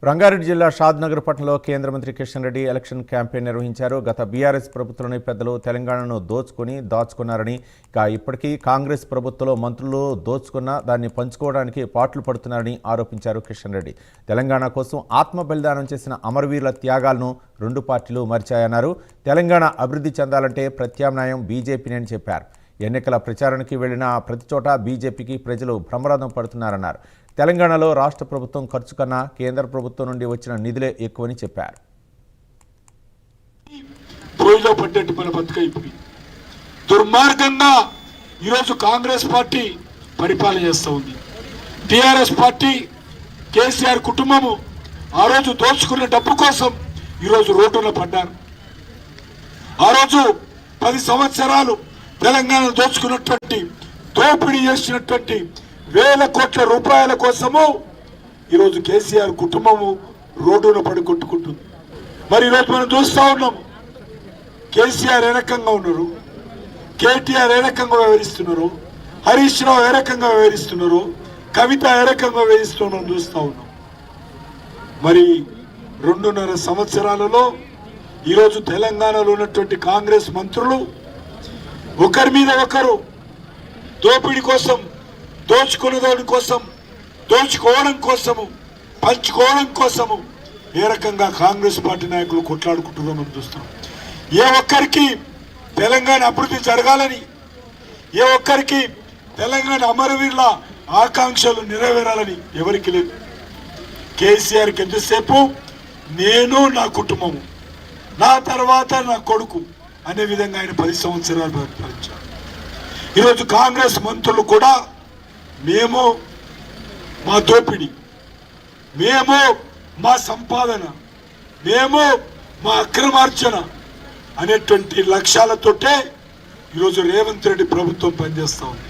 రంగారెడ్డి జిల్లా షాద్నగర్ పట్టణంలో కేంద్ర మంత్రి కిషన్ రెడ్డి ఎలక్షన్ క్యాంపెయిన్ నిర్వహించారు. గత బీఆర్ఎస్ ప్రభుత్వంలోని పెద్దలు తెలంగాణను దాచుకున్నారని, ఇప్పటికీ కాంగ్రెస్ ప్రభుత్వంలో మంత్రులు దోచుకున్న దాన్ని పంచుకోవడానికి పాట్లు పడుతున్నారని ఆరోపించారు కిషన్ రెడ్డి. తెలంగాణ కోసం ఆత్మ బలిదానం చేసిన అమరవీరుల త్యాగాలను రెండు పార్టీలు మరిచాయన్నారు. తెలంగాణ అభివృద్ధి చెందాలంటే ప్రత్యామ్నాయం బీజేపీని అని చెప్పారు. ఎన్నికల ప్రచారానికి వెళ్లిన ప్రతి చోట బీజేపీకి ప్రజలు బ్రహ్మరథం పడుతున్నారన్నారు. తెలంగాణలో రాష్ట్ర ప్రభుత్వం ఖర్చు కన్నా కేంద్ర ప్రభుత్వం నుండి వచ్చిన నిధులే ఎక్కువని చెప్పారు. దుర్మార్గంగా ఈరోజు కాంగ్రెస్ పార్టీ పరిపాలన చేస్తూ ఉంది. టిఆర్ఎస్ పార్టీ కేసీఆర్ కుటుంబము ఆ రోజు దోచుకున్న డబ్బు కోసం ఈరోజు రోడ్డున పడ్డారు. ఆ రోజు 10 సంవత్సరాలు తెలంగాణ దోచుకున్నటువంటి దోపిడీ చేసినటువంటి వేల కోట్ల రూపాయల కోసము ఈరోజు కేసీఆర్ కుటుంబము రోడ్డున పడి కొట్టుకుంటుంది. మరి ఈరోజు మనం చూస్తూ ఉన్నాం, కేసీఆర్ ఏ రకంగా ఉన్నారు, కేటీఆర్ ఏ రకంగా వ్యవహరిస్తున్నారు, హరీష్ రావు ఏ రకంగా వ్యవహరిస్తున్నారు, కవిత ఏ రకంగా వ్యవహరిస్తున్నాం చూస్తూ ఉన్నాం. మరి 2.5 సంవత్సరాలలో ఈరోజు తెలంగాణలో ఉన్నటువంటి కాంగ్రెస్ మంత్రులు ఒకరి మీద ఒకరు దోపిడీ కోసం, దోచుకునేదాని కోసం, దోచుకోవడం కోసము, పంచుకోవడం కోసము ఏ రకంగా కాంగ్రెస్ పార్టీ నాయకులు కొట్లాడుకుంటుందో మనం చూస్తాం. ఏ ఒక్కరికి తెలంగాణ అభివృద్ధి జరగాలని, ఏ ఒక్కరికి తెలంగాణ అమరవీరుల ఆకాంక్షలు నెరవేరాలని ఎవరికి లేదు. కేసీఆర్కి ఎంతసేపు నేను, నా కుటుంబము, నా తర్వాత నా కొడుకు అనే విధంగా ఆయన 10 సంవత్సరాలు పరిపాలించారు. ఈరోజు కాంగ్రెస్ మంత్రులు కూడా మేము మా దోపిడీ, మేము మా సంపాదన, మేము మా అక్రమార్జన అనేటువంటి లక్ష్యాలతోటే ఈరోజు రేవంత్ రెడ్డి ప్రభుత్వం పనిచేస్తూ ఉంది.